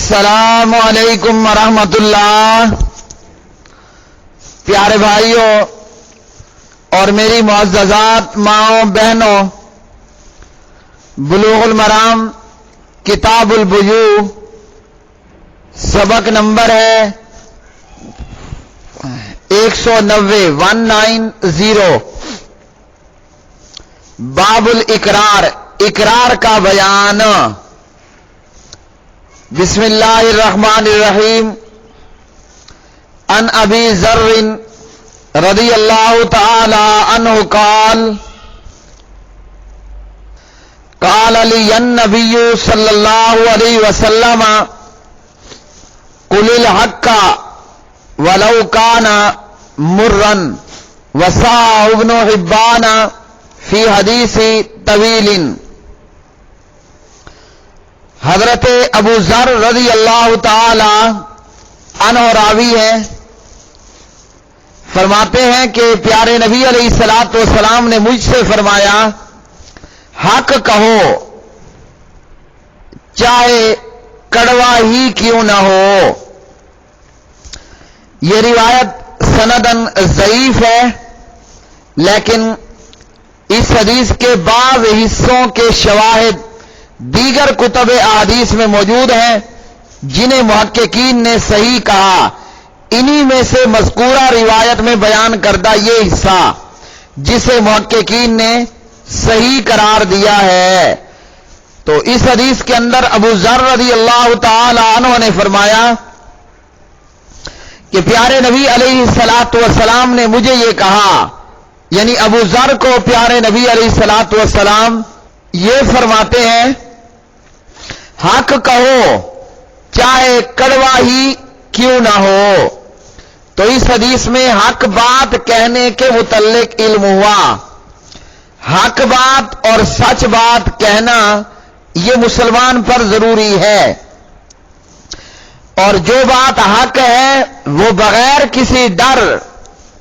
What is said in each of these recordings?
السلام علیکم ورحمۃ اللہ۔ پیارے بھائیوں اور میری معززات ماؤں بہنوں، بلوغ المرام کتاب البیوع سبق نمبر ہے 190 باب الاقرار، اقرار کا بیان۔ بسم اللہ الرحمن الرحیم۔ عن ابی ذر رضی اللہ تعالی عنہ قال قال لی النبی صلی اللہ علیہ وسلم قل الحق ولو کان مرا، وصححہ ابن حبان فی حدیث طویل۔ حضرت ابو ذر رضی اللہ تعالی عنہ راوی ہیں، فرماتے ہیں کہ پیارے نبی علیہ الصلوۃ والسلام نے مجھ سے فرمایا، حق کہو چاہے کڑوا ہی کیوں نہ ہو۔ یہ روایت سندن ضعیف ہے، لیکن اس حدیث کے بعض حصوں کے شواہد دیگر کتب احادیث میں موجود ہیں جنہیں محققین نے صحیح کہا۔ انہی میں سے مذکورہ روایت میں بیان کردہ یہ حصہ جسے محققین نے صحیح قرار دیا ہے۔ تو اس حدیث کے اندر ابو ذر رضی اللہ تعالی عنہ نے فرمایا کہ پیارے نبی علیہ الصلوۃ والسلام نے مجھے یہ کہا، یعنی ابو ذر کو پیارے نبی علیہ الصلوۃ والسلام یہ فرماتے ہیں، حق کہو چاہے کڑوا ہی کیوں نہ ہو۔ تو اس حدیث میں حق بات کہنے کے متعلق علم ہوا۔ حق بات اور سچ بات کہنا یہ مسلمان پر ضروری ہے، اور جو بات حق ہے وہ بغیر کسی ڈر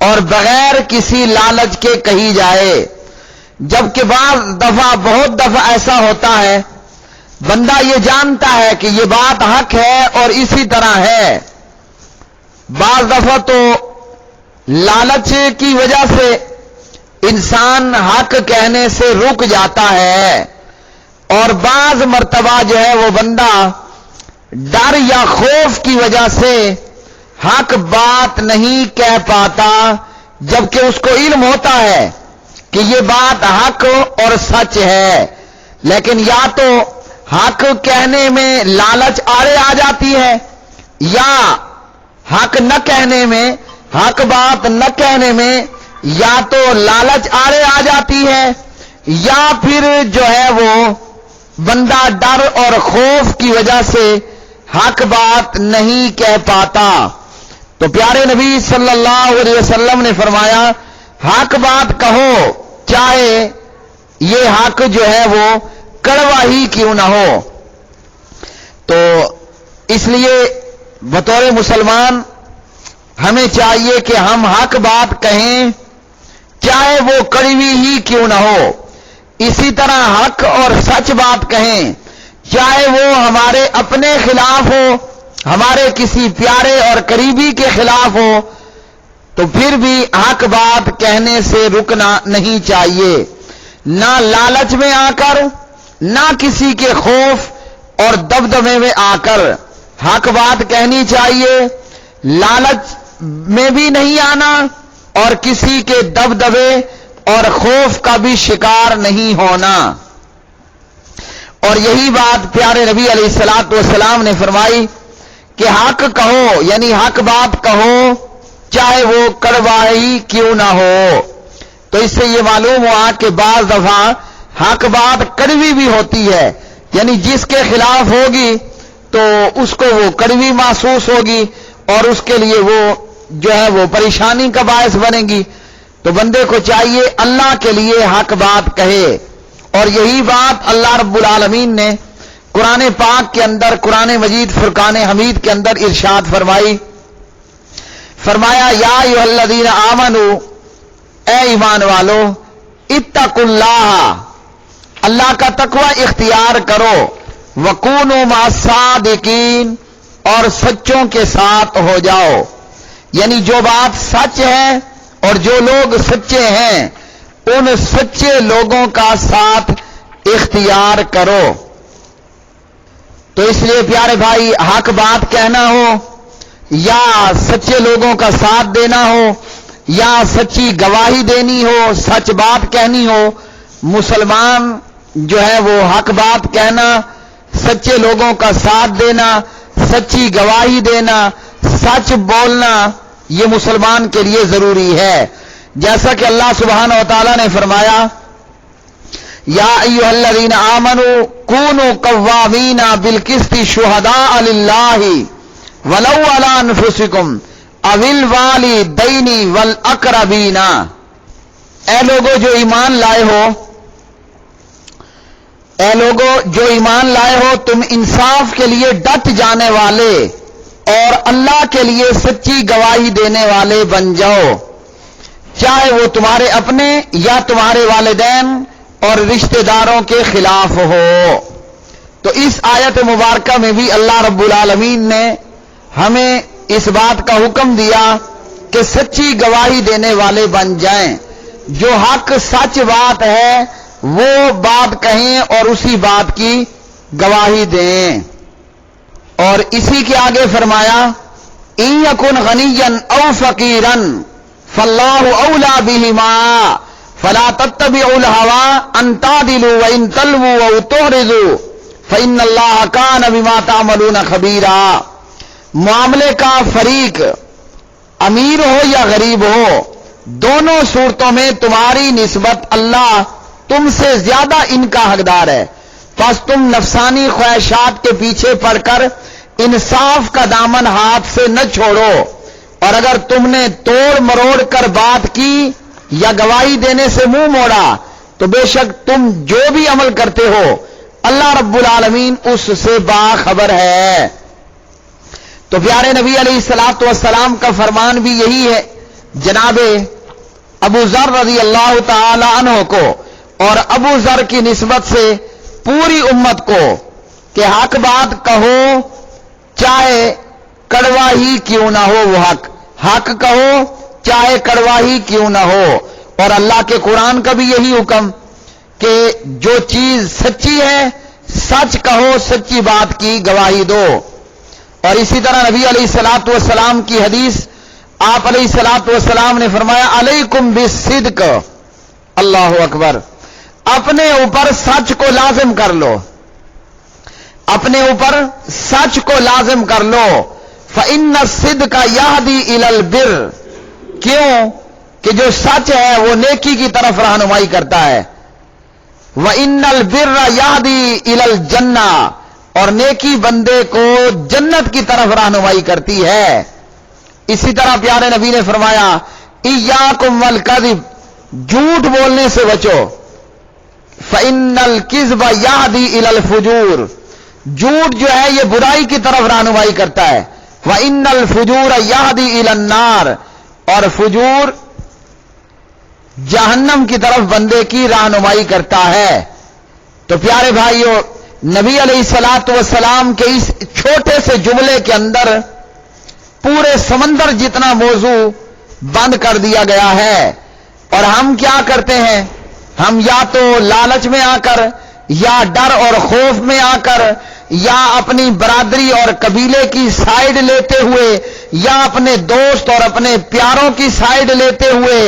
اور بغیر کسی لالچ کے کہی جائے۔ جبکہ بہت دفعہ ایسا ہوتا ہے، بندہ یہ جانتا ہے کہ یہ بات حق ہے اور اسی طرح ہے، بعض دفعہ تو لالچ کی وجہ سے انسان حق کہنے سے رک جاتا ہے، اور بعض مرتبہ جو ہے وہ بندہ ڈر یا خوف کی وجہ سے حق بات نہیں کہہ پاتا، جبکہ اس کو علم ہوتا ہے کہ یہ بات حق اور سچ ہے، لیکن یا تو حق کہنے میں لالچ آڑے آ جاتی ہے، یا حق نہ کہنے میں، حق بات نہ کہنے میں یا تو لالچ آڑے آ جاتی ہے، یا پھر جو ہے وہ بندہ ڈر اور خوف کی وجہ سے حق بات نہیں کہہ پاتا۔ تو پیارے نبی صلی اللہ علیہ وسلم نے فرمایا، حق بات کہو چاہے یہ حق جو ہے وہ کڑوا ہی کیوں نہ ہو۔ تو اس لیے بطور مسلمان ہمیں چاہیے کہ ہم حق بات کہیں چاہے وہ کڑوی ہی کیوں نہ ہو۔ اسی طرح حق اور سچ بات کہیں چاہے وہ ہمارے اپنے خلاف ہو، ہمارے کسی پیارے اور قریبی کے خلاف ہو، تو پھر بھی حق بات کہنے سے رکنا نہیں چاہیے، نہ لالچ میں آ کر، نہ کسی کے خوف اور دبدبے میں آ کر حق بات کہنی چاہیے، لالچ میں بھی نہیں آنا اور کسی کے دبدبے اور خوف کا بھی شکار نہیں ہونا۔ اور یہی بات پیارے نبی علیہ الصلوۃ والسلام نے فرمائی کہ حق کہو، یعنی حق بات کہو چاہے وہ کڑوا ہی کیوں نہ ہو۔ تو اس سے یہ معلوم ہوا کہ بعض دفعہ حق بات کڑوی بھی ہوتی ہے، یعنی جس کے خلاف ہوگی تو اس کو وہ کڑوی محسوس ہوگی اور اس کے لیے وہ جو ہے وہ پریشانی کا باعث بنے گی۔ تو بندے کو چاہیے اللہ کے لیے حق بات کہے، اور یہی بات اللہ رب العالمین نے قرآن پاک کے اندر، قرآن مجید فرقان حمید کے اندر ارشاد فرمایا، یا ایھا الذین آمنوا، اے ایمان والو، اتقوا اللہ، اللہ کا تقوی اختیار کرو، وکونوا مع الصادقین، اور سچوں کے ساتھ ہو جاؤ، یعنی جو بات سچ ہے اور جو لوگ سچے ہیں ان سچے لوگوں کا ساتھ اختیار کرو۔ تو اس لیے پیارے بھائی، حق بات کہنا ہو یا سچے لوگوں کا ساتھ دینا ہو یا سچی گواہی دینی ہو، سچ بات کہنی ہو، مسلمان جو ہے وہ حق بات کہنا، سچے لوگوں کا ساتھ دینا، سچی گواہی دینا، سچ بولنا، یہ مسلمان کے لیے ضروری ہے۔ جیسا کہ اللہ سبحانہ و تعالیٰ نے فرمایا، یا ایھا الذین آمنوا کونوا قوامین بالقسط شہداء للہ ولو علی انفسکم او الوالدین والاقربین۔ اے لوگو جو ایمان لائے ہو، اے لوگو جو ایمان لائے ہو، تم انصاف کے لیے ڈٹ جانے والے اور اللہ کے لیے سچی گواہی دینے والے بن جاؤ، چاہے وہ تمہارے اپنے یا تمہارے والدین اور رشتہ داروں کے خلاف ہو۔ تو اس آیت مبارکہ میں بھی اللہ رب العالمین نے ہمیں اس بات کا حکم دیا کہ سچی گواہی دینے والے بن جائیں، جو حق سچ بات ہے وہ بات کہیں اور اسی بات کی گواہی دیں۔ اور اسی کے آگے فرمایا، ان یکن غنیا او فقیرا فاللہ اولی بہما فلا تتبعوا الہوی ان تعدلوا وان تلووا او تعرضوا فان اللہ کان بما تعملون خبیرا۔ معاملے کا فریق امیر ہو یا غریب ہو، دونوں صورتوں میں تمہاری نسبت اللہ تم سے زیادہ ان کا حقدار ہے، پس تم نفسانی خواہشات کے پیچھے پڑ کر انصاف کا دامن ہاتھ سے نہ چھوڑو، اور اگر تم نے توڑ مروڑ کر بات کی یا گواہی دینے سے منہ موڑا تو بے شک تم جو بھی عمل کرتے ہو اللہ رب العالمین اس سے باخبر ہے۔ تو پیارے نبی علیہ الصلوۃ والسلام کا فرمان بھی یہی ہے، جناب ابو ذر رضی اللہ تعالی عنہ کو اور ابو ذر کی نسبت سے پوری امت کو کہ حق بات کہو چاہے کڑوا ہی کیوں نہ ہو، وہ حق کہو چاہے کڑوا ہی کیوں نہ ہو۔ اور اللہ کے قرآن کا بھی یہی حکم کہ جو چیز سچی ہے سچ کہو، سچی بات کی گواہی دو۔ اور اسی طرح نبی علیہ الصلوۃ والسلام کی حدیث، آپ علیہ الصلوۃ والسلام نے فرمایا، علیکم بالصدق، اللہ اکبر، اپنے اوپر سچ کو لازم کر لو، اپنے اوپر سچ کو لازم کر لو۔ فإن الصدق یہدی الی البر، کیوں کہ جو سچ ہے وہ نیکی کی طرف رہنمائی کرتا ہے۔ وإن البر یہدی الی الجنہ، اور نیکی بندے کو جنت کی طرف رہنمائی کرتی ہے۔ اسی طرح پیارے نبی نے فرمایا، ایاکم والکذب، جھوٹ بولنے سے بچو، فإن الکذب یہدی الی الفجور، جھوٹ جو ہے یہ برائی کی طرف رہنمائی کرتا ہے۔ وإن الفجور یہدی الی النار، اور فجور جہنم کی طرف بندے کی رہنمائی کرتا ہے۔ تو پیارے بھائیو، نبی علیہ الصلوۃ والسلام کے اس چھوٹے سے جملے کے اندر پورے سمندر جتنا موضوع بند کر دیا گیا ہے۔ اور ہم کیا کرتے ہیں، ہم یا تو لالچ میں آ کر یا ڈر اور خوف میں آ کر یا اپنی برادری اور قبیلے کی سائیڈ لیتے ہوئے یا اپنے دوست اور اپنے پیاروں کی سائیڈ لیتے ہوئے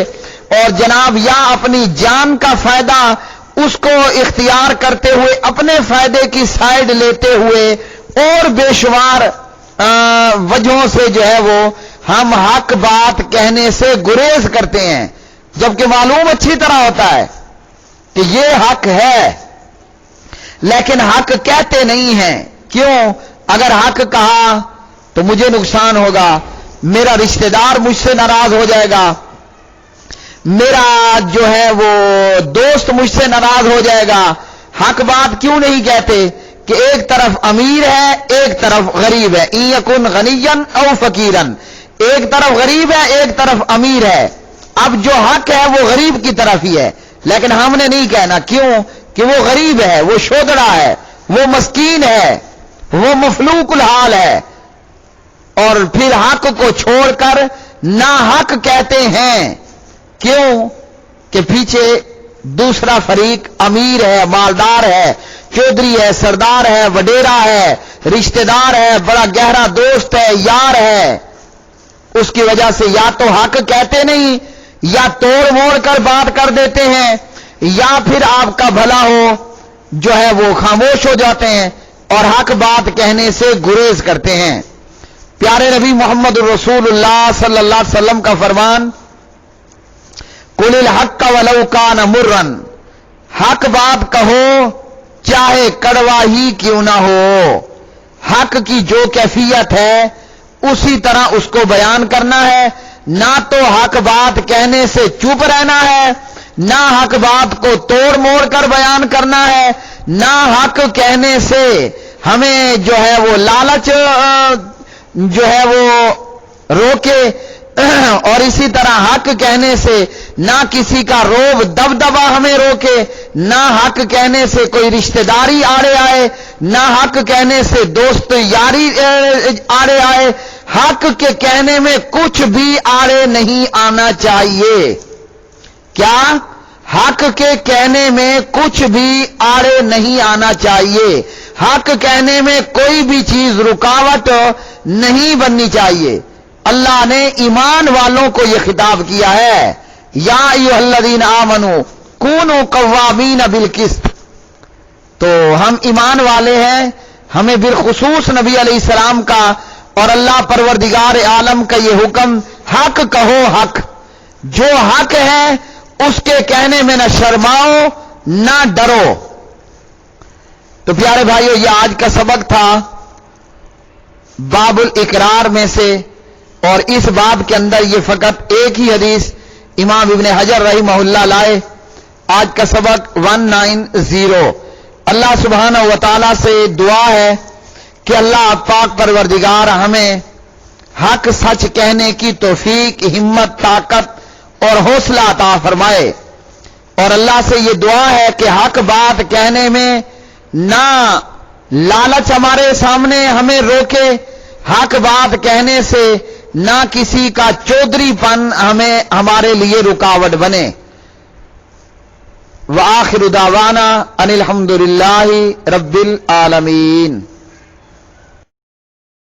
اور جناب یا اپنی جان کا فائدہ اس کو اختیار کرتے ہوئے اپنے فائدے کی سائیڈ لیتے ہوئے اور بے شمار وجہوں سے جو ہے وہ ہم حق بات کہنے سے گریز کرتے ہیں، جبکہ معلوم اچھی طرح ہوتا ہے کہ یہ حق ہے، لیکن حق کہتے نہیں ہیں۔ کیوں؟ اگر حق کہا تو مجھے نقصان ہوگا، میرا رشتہ دار مجھ سے ناراض ہو جائے گا، میرا جو ہے وہ دوست مجھ سے ناراض ہو جائے گا۔ حق بات کیوں نہیں کہتے کہ ایک طرف امیر ہے ایک طرف غریب ہے، ان یکن غنیا او فقیرا، ایک طرف غریب ہے ایک طرف امیر ہے۔ اب جو حق ہے وہ غریب کی طرف ہی ہے، لیکن ہم نے نہیں کہنا، کیوں کہ وہ غریب ہے، وہ شودڑا ہے، وہ مسکین ہے، وہ مفلوک الحال ہے۔ اور پھر حق کو چھوڑ کر ناحق کہتے ہیں. کیوں کہ پیچھے دوسرا فریق امیر ہے، مالدار ہے، چودھری ہے، سردار ہے، وڈیرا ہے، رشتہ دار ہے، بڑا گہرا دوست ہے، یار ہے. اس کی وجہ سے یا تو حق کہتے نہیں، یا توڑ موڑ کر بات کر دیتے ہیں، یا پھر آپ کا بھلا ہو جو ہے وہ خاموش ہو جاتے ہیں اور حق بات کہنے سے گریز کرتے ہیں. پیارے نبی محمد رسول اللہ صلی اللہ علیہ وسلم کا فرمان، قل الحق ولو کان مرن، حق بات کہو چاہے کڑوا ہی کیوں نہ ہو. حق کی جو کیفیت ہے اسی طرح اس کو بیان کرنا ہے. نہ تو حق بات کہنے سے چپ رہنا ہے، نہ حق بات کو توڑ موڑ کر بیان کرنا ہے، نہ حق کہنے سے ہمیں جو ہے وہ لالچ جو ہے وہ روکے، اور اسی طرح حق کہنے سے نہ کسی کا روب دبدبا ہمیں روکے، نہ حق کہنے سے کوئی رشتہ داری آڑے آئے، نہ حق کہنے سے دوست یاری آڑے آئے. حق کے کہنے میں کچھ بھی آڑے نہیں آنا چاہیے. کیا؟ حق کے کہنے میں کچھ بھی آڑے نہیں آنا چاہیے. حق کہنے میں کوئی بھی چیز رکاوٹ نہیں بننی چاہیے. اللہ نے ایمان والوں کو یہ خطاب کیا ہے، یا ایھا الذین آمنوا کونوا قوامین بالقسط. تو ہم ایمان والے ہیں، ہمیں بالخصوص نبی علیہ السلام کا اور اللہ پروردگار عالم کا یہ حکم، حق کہو. حق جو حق ہے اس کے کہنے میں نہ شرماؤ نہ ڈرو. تو پیارے بھائیو، یہ آج کا سبق تھا باب الاقرار میں سے، اور اس باب کے اندر یہ فقط ایک ہی حدیث امام ابن حجر رحمہ اللہ لائے. آج کا سبق 190. اللہ سبحانہ و تعالی سے دعا ہے کہ اللہ پاک پروردگار ہمیں حق سچ کہنے کی توفیق، ہمت، طاقت اور حوصلہ عطا فرمائے. اور اللہ سے یہ دعا ہے کہ حق بات کہنے میں نہ لالچ ہمارے سامنے ہمیں روکے، حق بات کہنے سے نہ کسی کا چودھری پن ہمارے لیے رکاوٹ بنے. وآخر دعوانا ان الحمد للہ رب العالمین.